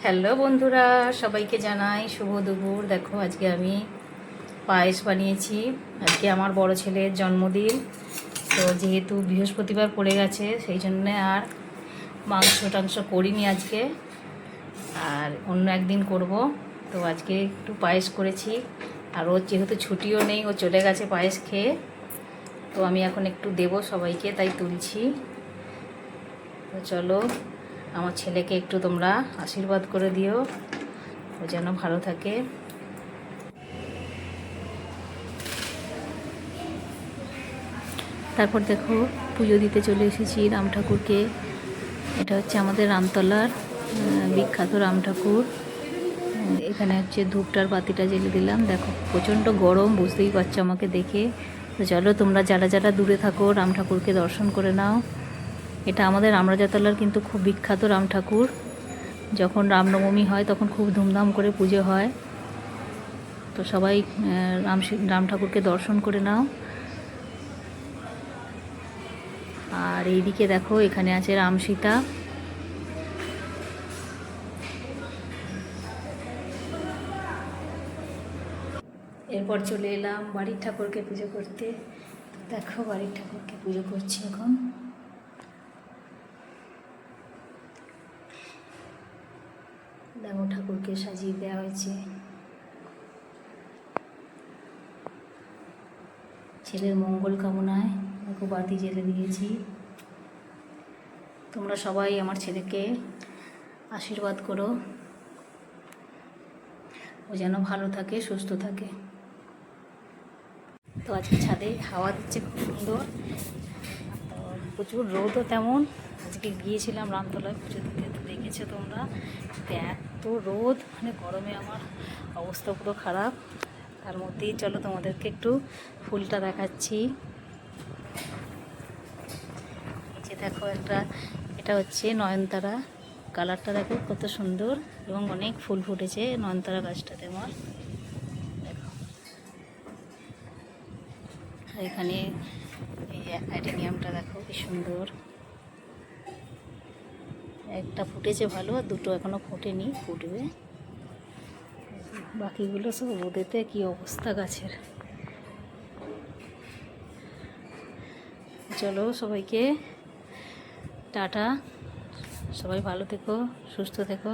Hello বন্ধুরা, সবাইকে জানাই শুভ দুপুর। দেখো আজকে আমি পায়েস বানিয়েছি। আজকে আমার বড় ছেলের জন্মদিন, তো যেহেতু বৃহস্পতিবার পড়ে গেছে সেই জন্যে আর মাংস টাংস করিনি আজকে, আর অন্য একদিন করব। তো আজকে একটু পায়েস করেছি, আর ওর যেহেতু ছুটিও নেই, ও চলে গেছে পায়েস খেয়ে। তো আমি এখন একটু দেবো সবাইকে, তাই তুলছি। তো চলো, আমার ছেলেকে একটু তোমরা আশীর্বাদ করে দিও, ও যেন ভালো থাকে। তারপর দেখো, পুজো দিতে চলে এসেছি রাম ঠাকুরকে। এটা হচ্ছে আমাদের রামতলার বিখ্যাত রাম ঠাকুর। এখানে হচ্ছে ধূপটার বাতিটা জ্বেলে দিলাম। দেখো প্রচণ্ড গরম, বুঝতেই পারছো আমাকে দেখে। তো চলো, তোমরা যারা যারা দূরে থাকো রাম ঠাকুরকে দর্শন করে নাও। এটা আমাদের রামরাজাতলার কিন্তু খুব বিখ্যাত রাম ঠাকুর। যখন রামনবমী হয় তখন খুব ধুমধাম করে পুজো হয়। তো সবাই রাম ঠাকুরকে দর্শন করে নাও। আর এইদিকে দেখো, এখানে আছে রাম সীতা। এরপর চলে এলাম বাড়ির ঠাকুরকে পুজো করতে। দেখো বাড়ির ঠাকুরকে পুজো করছি এখন। দেখো ঠাকুরকে সাজিয়ে দেওয়া হয়েছে। ছেলের মঙ্গল কামনায় দেখো বাতি জ্বেলে দিয়েছি। তোমরা সবাই আমার ছেলেকে আশীর্বাদ করো, ও যেন ভালো থাকে, সুস্থ থাকে। তো আজকে ছাদে হাওয়া দিচ্ছে খুব সুন্দর, তো প্রচুর রোদও তেমন। আজকে গিয়েছিলাম রামতলায় পুজো দিতে, তো দেখেছো তোমরা, এত রোদ, মানে গরমে আমার অবস্থা পুরো খারাপ। তার মধ্যেই চলো তোমাদেরকে একটু ফুলটা দেখাচ্ছি। এই যে দেখো একটা, এটা হচ্ছে নয়নতারা। কালারটা দেখো কত সুন্দর, এবং অনেক ফুল ফুটেছে নয়নতারা গাছটাতে আমার। দেখো এখানে এই অ্যাডেনিয়ামটা দেখো কি সুন্দর, একটা ফুটেছে ভালো, আর দুটো এখনো ফোটেনি, ফুটবে। বাকিগুলো সব রোদেতে কি অবস্থা গাছের। চলো সবাইকে টাটা, সবাই ভালো থেকো, সুস্থ থেকো।